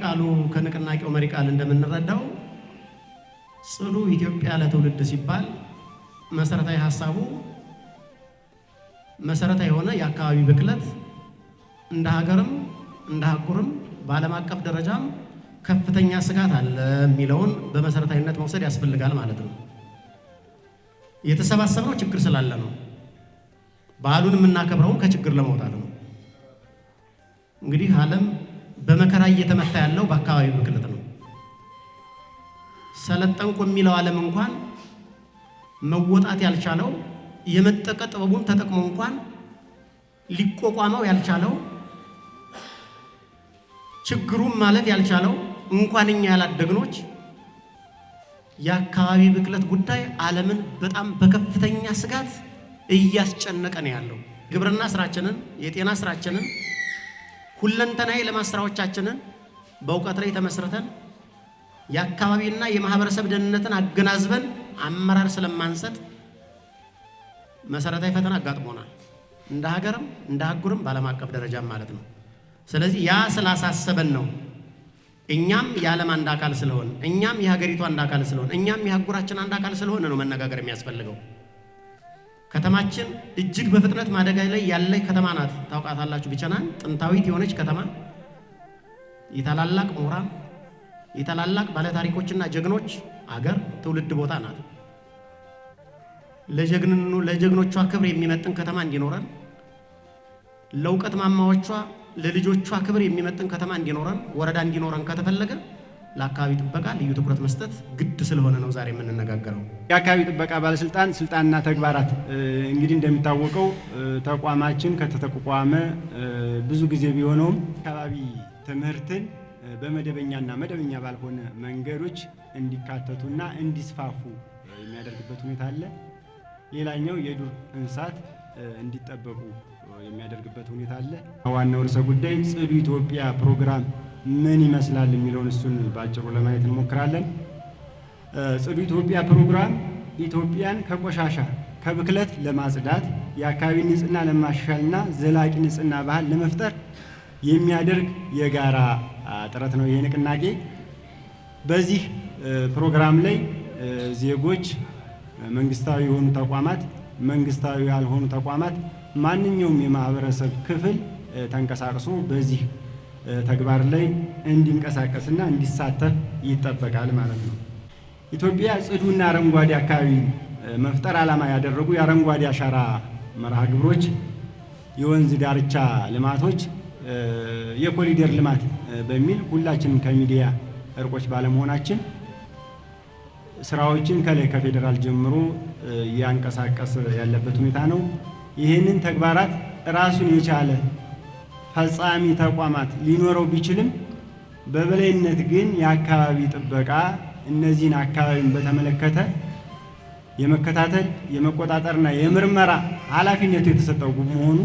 ቃሉ ከንቅናቄው መሪ ቃል እንደምንረዳው ጽዱ ኢትዮጵያ ለትውልድ ሲባል መሰረታዊ ሐሳቡ መሰረታዊ የሆነ የአካባቢ ብክለት እንደ ሀገርም እንደ አህጉርም በዓለም አቀፍ ደረጃም ከፍተኛ ስጋት አለ የሚለውን በመሰረታዊነት መውሰድ ያስፈልጋል ማለት ነው። የተሰባሰበው ችግር ስላለ ነው። በዓሉን የምናከብረው ከችግር ለመውጣት ነው። እንግዲህ ዓለም በመከራ እየተመታ ያለው በአካባቢ ብክለት ነው። ሰለጠንኩ የሚለው ዓለም እንኳን መወጣት ያልቻለው የመጠቀ ጥበቡን ተጠቅሞ እንኳን ሊቋቋመው ያልቻለው ችግሩን ማለፍ ያልቻለው እንኳን እኛ ያላደግኖች የአካባቢ ብክለት ጉዳይ ዓለምን በጣም በከፍተኛ ስጋት እያስጨነቀ ነው ያለው። ግብርና ስራችንን፣ የጤና ስራችንን፣ ሁለንተናዊ ለማስራዎቻችንን በእውቀት ላይ ተመስርተን የአካባቢና የማህበረሰብ ደህንነትን አገናዝበን አመራር ስለማንሰጥ መሰረታዊ ፈተና አጋጥሞናል። እንደ ሀገርም እንደ አህጉርም በዓለም አቀፍ ደረጃም ማለት ነው። ስለዚህ ያ ስላሳሰበን ነው እኛም የዓለም አንድ አካል ስለሆን፣ እኛም የሀገሪቱ አንድ አካል ስለሆን፣ እኛም የአህጉራችን አንድ አካል ስለሆነ ነው መነጋገር የሚያስፈልገው። ከተማችን እጅግ በፍጥነት ማደግ ላይ ያለች ከተማ ናት። ታውቃታላችሁ። ቢቸናን ጥንታዊት የሆነች ከተማ የታላላቅ ምሁራን የታላላቅ ባለታሪኮችና ጀግኖች አገር ትውልድ ቦታ ናት። ለጀግኖቿ ክብር የሚመጥን ከተማ እንዲኖረን፣ ለእውቀት ማማዎቿ ለልጆቿ ክብር የሚመጥን ከተማ እንዲኖረን፣ ወረዳ እንዲኖረን ከተፈለገ ለአካባቢ ጥበቃ ልዩ ትኩረት መስጠት ግድ ስለሆነ ነው ዛሬ የምንነጋገረው። የአካባቢ ጥበቃ ባለስልጣን ስልጣንና ተግባራት እንግዲህ እንደሚታወቀው ተቋማችን ከተቋቋመ ብዙ ጊዜ ቢሆነውም አካባቢ ትምህርትን በመደበኛና መደበኛ ባልሆነ መንገዶች እንዲካተቱና እንዲስፋፉ የሚያደርግበት ሁኔታ አለ። ሌላኛው የዱር እንስሳት እንዲጠበቁ የሚያደርግበት ሁኔታ አለ። ዋናው ርዕሰ ጉዳይ ጽዱ ኢትዮጵያ ፕሮግራም ምን ይመስላል የሚለውን እሱን ባጭሩ ለማየት እንሞክራለን። ጽዱ ኢትዮጵያ ፕሮግራም ኢትዮጵያን ከቆሻሻ ከብክለት ለማጽዳት የአካባቢ ንጽህና ለማሻሻልና ዘላቂ ንጽህና ባህል ለመፍጠር የሚያደርግ የጋራ ጥረት ነው። ይሄ ንቅናቄ በዚህ ፕሮግራም ላይ ዜጎች፣ መንግስታዊ የሆኑ ተቋማት፣ መንግስታዊ ያልሆኑ ተቋማት፣ ማንኛውም የማህበረሰብ ክፍል ተንቀሳቅሶ በዚህ ተግባር ላይ እንዲንቀሳቀስና እንዲሳተፍ ይጠበቃል ማለት ነው። ኢትዮጵያ ጽዱና አረንጓዴ አካባቢ መፍጠር ዓላማ ያደረጉ የአረንጓዴ አሻራ መርሃ ግብሮች፣ የወንዝ ዳርቻ ልማቶች፣ የኮሪደር ልማት በሚል ሁላችንም ከሚዲያ እርቆች ባለመሆናችን ስራዎችን ከላይ ከፌዴራል ጀምሮ ያንቀሳቀስ ያለበት ሁኔታ ነው። ይህንን ተግባራት ራሱን የቻለ ፈጻሚ ተቋማት ሊኖረው ቢችልም በበላይነት ግን የአካባቢ ጥበቃ እነዚህን አካባቢን በተመለከተ የመከታተል የመቆጣጠርና የምርመራ ኃላፊነቱ የተሰጠው በመሆኑ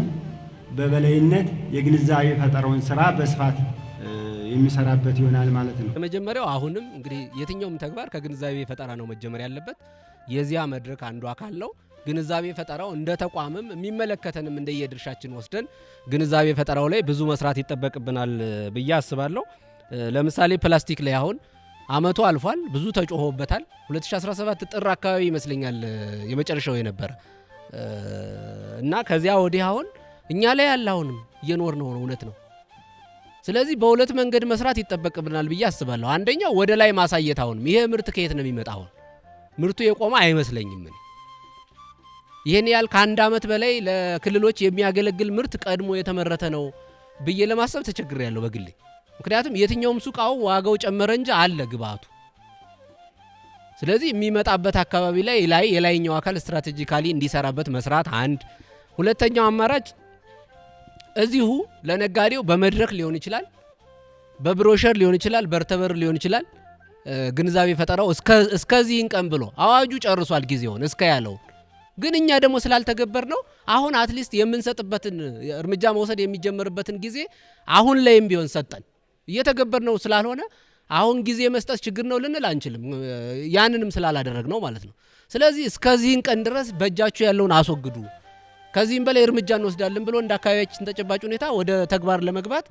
በበላይነት የግንዛቤ ፈጠራውን ስራ በስፋት የሚሰራበት ይሆናል ማለት ነው። ከመጀመሪያው አሁንም እንግዲህ የትኛውም ተግባር ከግንዛቤ ፈጠራ ነው መጀመር ያለበት። የዚያ መድረክ አንዱ አካል ነው። ግንዛቤ ፈጠራው እንደ ተቋምም የሚመለከተንም እንደየድርሻችን ወስደን ግንዛቤ ፈጠራው ላይ ብዙ መስራት ይጠበቅብናል ብዬ አስባለሁ። ለምሳሌ ፕላስቲክ ላይ አሁን አመቱ አልፏል፣ ብዙ ተጮሆበታል። 2017 ጥር አካባቢ ይመስለኛል የመጨረሻው የነበረ እና ከዚያ ወዲህ አሁን እኛ ላይ ያለ አሁንም እየኖር ነው እውነት ነው። ስለዚህ በሁለት መንገድ መስራት ይጠበቅብናል ብዬ አስባለሁ። አንደኛው ወደ ላይ ማሳየት፣ አሁንም ይሄ ምርት ከየት ነው የሚመጣው? ምርቱ የቆመ አይመስለኝም። ይሄን ያህል ከአንድ አመት በላይ ለክልሎች የሚያገለግል ምርት ቀድሞ የተመረተ ነው ብዬ ለማሰብ ተቸግሬያለሁ በግሌ። ምክንያቱም የትኛውም ሱቃው ዋጋው ጨመረ እንጂ አለ ግብአቱ። ስለዚህ የሚመጣበት አካባቢ ላይ የላይኛው አካል ስትራቴጂካሊ እንዲሰራበት መስራት አንድ። ሁለተኛው አማራጭ እዚሁ ለነጋዴው በመድረክ ሊሆን ይችላል፣ በብሮሸር ሊሆን ይችላል፣ በርተበር ሊሆን ይችላል። ግንዛቤ ፈጠራው እስከዚህን ቀን ብሎ አዋጁ ጨርሷል ጊዜውን እስከ ያለው ግን እኛ ደግሞ ስላልተገበር ነው አሁን አትሊስት የምንሰጥበትን እርምጃ መውሰድ የሚጀምርበትን ጊዜ አሁን ላይም ቢሆን ሰጠን እየተገበር ነው ስላልሆነ አሁን ጊዜ መስጠት ችግር ነው ልንል አንችልም ያንንም ስላላደረግ ነው ማለት ነው ስለዚህ እስከዚህን ቀን ድረስ በእጃችሁ ያለውን አስወግዱ ከዚህም በላይ እርምጃ እንወስዳለን ብሎ እንደ አካባቢያችን ተጨባጭ ሁኔታ ወደ ተግባር ለመግባት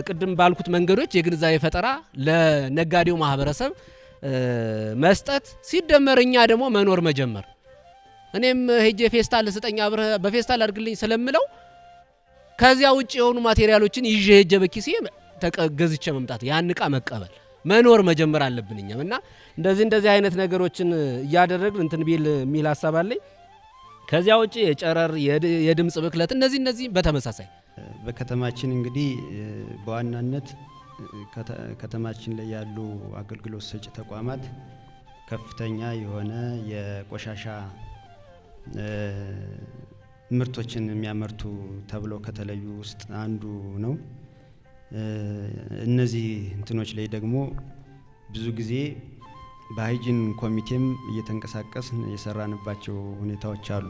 ቅድም ባልኩት መንገዶች የግንዛቤ ፈጠራ ለነጋዴው ማህበረሰብ መስጠት ሲደመር እኛ ደግሞ መኖር መጀመር እኔም ሄጄ ፌስታል ስጠኛ በፌስታል አድርግልኝ ስለምለው ከዚያ ውጪ የሆኑ ማቴሪያሎችን ይዤ ሄጄ በኪሴ ተገዝቼ መምጣት ያን ዕቃ መቀበል መኖር መጀመር አለብንኛም እና እንደዚህ አይነት ነገሮችን እያደረግን እንትን ቢል የሚል ሐሳብ አለኝ ከዚያ ውጪ የጨረር የድምጽ ብክለት እነዚህ በተመሳሳይ በከተማችን እንግዲህ በዋናነት ከተማችን ላይ ያሉ አገልግሎት ሰጪ ተቋማት ከፍተኛ የሆነ የቆሻሻ ምርቶችን የሚያመርቱ ተብሎ ከተለዩ ውስጥ አንዱ ነው እነዚህ እንትኖች ላይ ደግሞ ብዙ ጊዜ በሃይጂን ኮሚቴም እየተንቀሳቀስን የሰራንባቸው ሁኔታዎች አሉ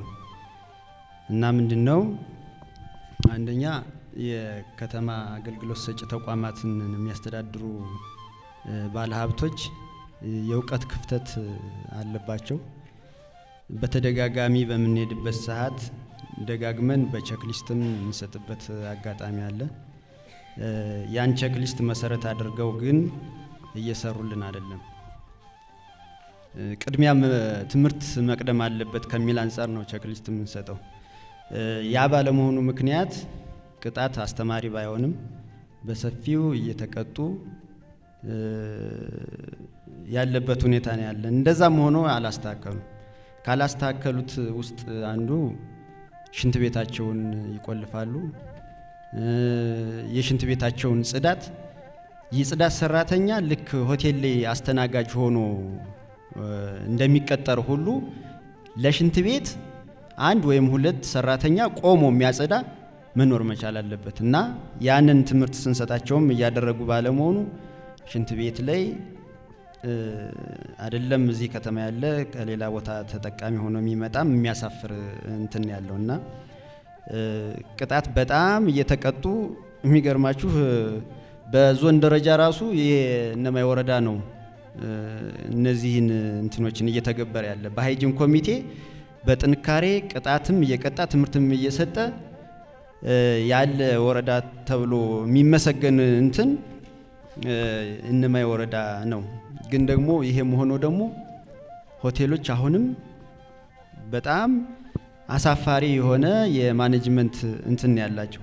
እና ምንድነው አንደኛ የከተማ አገልግሎት ሰጪ ተቋማትን የሚያስተዳድሩ ባለሀብቶች የእውቀት ክፍተት አለባቸው በተደጋጋሚ በምንሄድበት ሰዓት ደጋግመን በቼክሊስትም እንሰጥበት አጋጣሚ አለ ያን ቼክሊስት መሰረት አድርገው ግን እየሰሩልን አይደለም ቅድሚያ ትምህርት መቅደም አለበት ከሚል አንፃር ነው ቼክሊስት የምንሰጠው ያ ባለመሆኑ ምክንያት ቅጣት አስተማሪ ባይሆንም በሰፊው እየተቀጡ ያለበት ሁኔታ ነው ያለ እንደዛም ሆኖ ካላስተካከሉት ውስጥ አንዱ ሽንት ቤታቸውን ይቆልፋሉ የሽንት ቤታቸውን ጽዳት የጽዳት ሰራተኛ ልክ ሆቴል ላይ አስተናጋጅ ሆኖ እንደሚቀጠር ሁሉ ለሽንት ቤት አንድ ወይም ሁለት ሰራተኛ ቆሞ የሚያጸዳ መኖር መቻል አለበት እና ያንን ትምህርት ስንሰጣቸውም እያደረጉ ባለመሆኑ ሽንት ቤት ላይ አይደለም እዚህ ከተማ ያለ ከሌላ ቦታ ተጠቃሚ ሆኖ የሚመጣም የሚያሳፍር እንትን ያለውና ቅጣት በጣም እየተቀጡ የሚገርማችሁ በዞን ደረጃ ራሱ የእነማይ ወረዳ ነው እነዚህን እንትኖችን እየተገበረ ያለ በሃይጂን ኮሚቴ በጥንካሬ ቅጣትም እየቀጣ ትምህርትም እየሰጠ ያለ ወረዳ ተብሎ የሚመሰገን እንትን እነማይ ወረዳ ነው ግን ደግሞ ይሄም ሆኖ ደግሞ ሆቴሎች አሁንም በጣም አሳፋሪ የሆነ የማኔጅመንት እንትን ያላቸው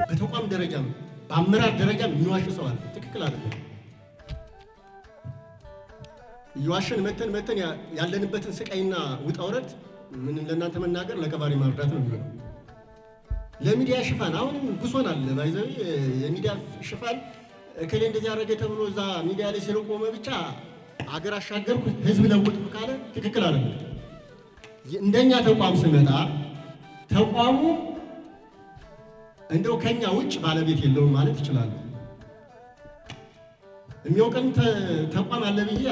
በተቋም ደረጃም በአመራር ደረጃም የሚዋሽ ሰው አለ ትክክል አይደለም ይዋሽን መተን ያለንበትን ስቃይና ውጣ ውረድ ምን ለእናንተ መናገር ለቀባሪ ማርዳት ነው የሚሆነው ለሚዲያ ሽፋን አሁንም ብሶናል ባይዘው የሚዲያ ሽፋን እከሌ እንደዚህ ያደረገ ተብሎ እዛ ሚዲያ ላይ ስለቆመ ብቻ አገር አሻገርኩ ህዝብ ለውጥኩ ካለ ትክክል አይደለም እንደኛ ተቋም ስመጣ ተቋሙ እንደው ከኛ ውጭ ባለቤት የለውም ማለት ይችላል የሚያውቀን ተቋም አለ ብዬ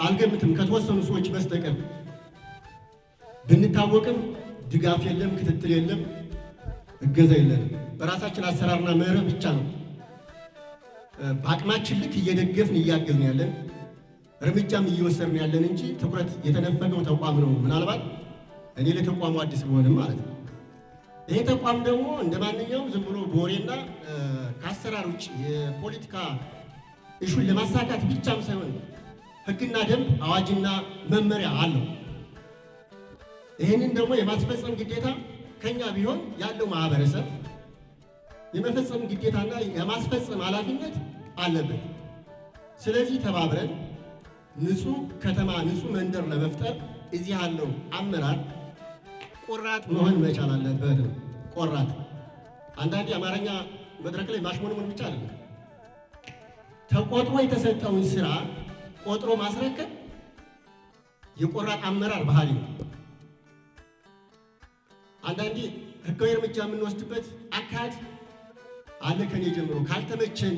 አልገምትም ከተወሰኑ ሰዎች በስተቀር ብንታወቅም ድጋፍ የለም ክትትል የለም እገዛ የለም በራሳችን አሰራርና መርህ ብቻ ነው በአቅማችን ልክ እየደገፍን እያገዝን ያለን እርምጃም እየወሰድን ያለን እንጂ ትኩረት የተነፈገው ተቋም ነው ምናልባት እኔ ለተቋሙ አዲስ ብሆንም ማለት ነው ይሄ ተቋም ደግሞ እንደማንኛውም ዝም ብሎ ቦሬና ከአሰራር ውጭ የፖለቲካ እሹን ለማሳካት ብቻም ሳይሆን ህግና ደንብ አዋጅና መመሪያ አለው ይሄንን ደግሞ የማስፈጸም ግዴታ ከኛ ቢሆን ያለው ማህበረሰብ የመፈጸም ግዴታና የማስፈጸም ኃላፊነት አለበት ስለዚህ ተባብረን ንጹህ ከተማ ንጹህ መንደር ለመፍጠር እዚህ ያለው አመራር ቆራጥ መሆን መቻል አለበት ነው ቆራጥ አንዳንዴ አማርኛ መድረክ ላይ ማሽሞንሞን ብቻ አይደለም ተቆጥሮ የተሰጠውን ስራ ቆጥሮ ማስረከብ የቆራጥ አመራር ባህሪ ነው አንዳንዴ ህጋዊ እርምጃ የምንወስድበት አካሄድ አለ። ከኔ ጀምሮ ካልተመቸን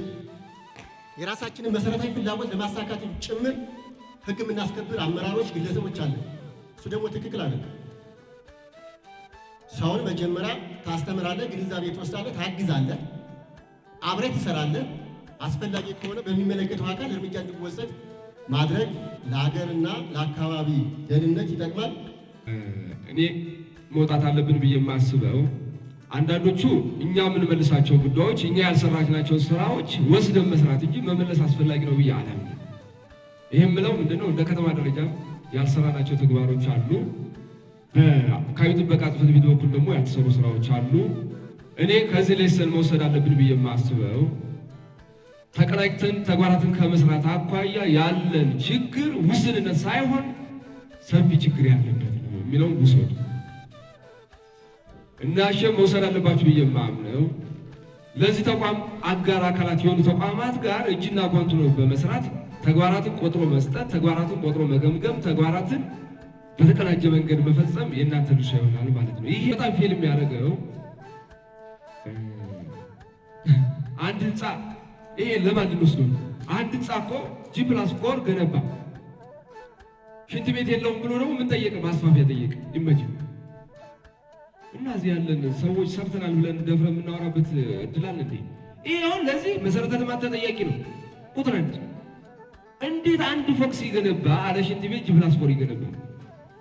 የራሳችንን መሰረታዊ ፍላጎት ለማሳካት ጭምር ህግ የምናስከብር አመራሮች፣ ግለሰቦች አለ። እሱ ደግሞ ትክክል አይደለም። ሰውን መጀመሪያ ታስተምራለህ፣ ግንዛቤ ትወስዳለህ፣ ታግዛለህ፣ አብረህ ትሰራለህ። አስፈላጊ ከሆነ በሚመለከተው አካል እርምጃ እንዲወሰድ ማድረግ ለሀገርና ለአካባቢ ደህንነት ይጠቅማል። እኔ መውጣት አለብን ብዬ የማስበው አንዳንዶቹ እኛ የምንመልሳቸው ጉዳዮች እኛ ያልሰራናቸው ስራዎች ወስደን መስራት እንጂ መመለስ አስፈላጊ ነው ብዬ አላምንም። ይህም ምለው ምንድነው እንደ ከተማ ደረጃ ያልሰራናቸው ተግባሮች አሉ። በአካባቢ ጥበቃ ጽሕፈት ቤት በኩል ደግሞ ያልተሰሩ ስራዎች አሉ። እኔ ከዚህ ሌሰን መውሰድ አለብን ብዬ የማስበው ተቀናጅተን ተግባራትን ከመስራት አኳያ ያለን ችግር ውስንነት ሳይሆን ሰፊ ችግር ያለበት ነው የሚለውን ውሰዱ እና መውሰድ አለባችሁ ብዬ የማምነው ለዚህ ተቋም አጋር አካላት የሆኑ ተቋማት ጋር እጅና ጓንቱ ነው በመስራት ተግባራትን ቆጥሮ መስጠት፣ ተግባራትን ቆጥሮ መገምገም፣ ተግባራትን በተቀናጀ መንገድ መፈጸም የእናንተ ድርሻ ይሆናል ማለት ነው። ይሄ በጣም ፌል የሚያደርገው አንድ ህንፃ ይሄ ለማን እንወስደው? አንድ ህንፃ እኮ G+4 ገነባ፣ ሽንት ቤት የለውም ብሎ ደግሞ ምን ጠየቀ? ማስፋፊያ ጠየቀ። ይመችል እና እዚህ ያለን ሰዎች ሰርተናል ብለን ደፍረ የምናወራበት እድል አለ እንዴ? ይሄ አሁን ለዚህ መሰረተ ልማት ተጠያቂ ነው። ቁጥር አንድ እንዴት አንድ ፎቅ ሲገነባ አለ ሽንት ቤት G+4 ይገነባል?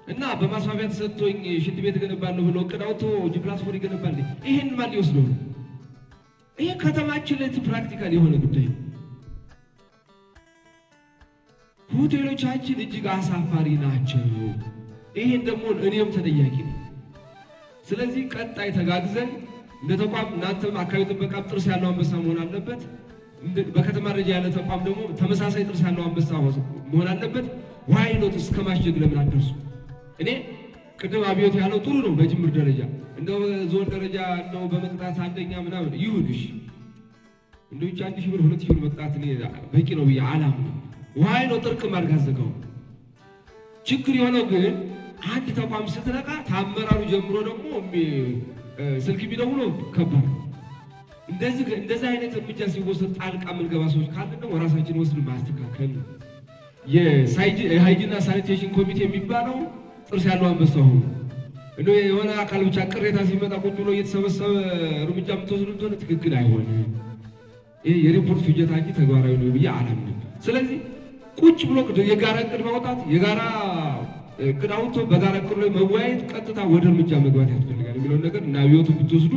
እና በማስፋፊያ ተሰጥቶኝ ሽንት ቤት ገነባለሁ ብሎ እቅድ አውጥቶ G+4 ይገነባል? ይሄን ማን ሊወስደው ነው? ይሄ ከተማችን ላይ ፕራክቲካል የሆነ ጉዳይ ነው። ሆቴሎቻችን እጅግ አሳፋሪ ናቸው። ይሄን ደግሞ እኔም ተጠያቂ ነኝ። ስለዚህ ቀጣይ ተጋግዘን እንደ ተቋም እናንተም አካባቢ ጥበቃ ጥርስ ያለው አንበሳ መሆን አለበት። በከተማ ደረጃ ያለ ተቋም ደግሞ ተመሳሳይ ጥርስ ያለው አንበሳ መሆን አለበት። ዋይ ኖት እስከ ማሽግ ለምን አደርሱ? እኔ ቅድም አብዮት ያለው ጥሩ ነው በጅምር ደረጃ እንደው ዞን ደረጃ እንደው በመቅጣት አንደኛ ምናምን ይሁንሽ እንደው ብቻ 1000 ብር 2000 ብር መቅጣት እኔ በቂ ነው ብዬ አላምንም። ዋይ ነው ጥርቅም አድርጋ ዘጋው። ችግር የሆነው ግን አንድ ተቋም ስትነቃ ታመራሩ ጀምሮ ደግሞ ስልክ ቢደውሎ ከባድ እንደዚህ አይነት እርምጃ ሲወሰድ ጣልቃ የምንገባ ሰዎች ካለ ደግሞ ራሳችን ወስደን ማስተካከል። የሃይጂንና ሳኒቴሽን ኮሚቴ የሚባለው ጥርስ ያለው አንበሳ ሆኖ እንደው የሆነ አካል ብቻ ቅሬታ ሲመጣ ቁጭ ብሎ እየተሰበሰበ እርምጃ የምትወስዱ እንደሆነ ትክክል አይሆንም። ይሄ የሪፖርት ፍጀታ እንጂ ተግባራዊ ነው ብዬ አላምንም። ስለዚህ ቁጭ ብሎ የጋራ እቅድ ማውጣት፣ የጋራ እቅድ አውጥቶ በጋራ እቅድ ላይ መወያየት፣ ቀጥታ ወደ እርምጃ መግባት ያስፈልጋል የሚለውን ነገር እና አብዮቱን ብትወስዱ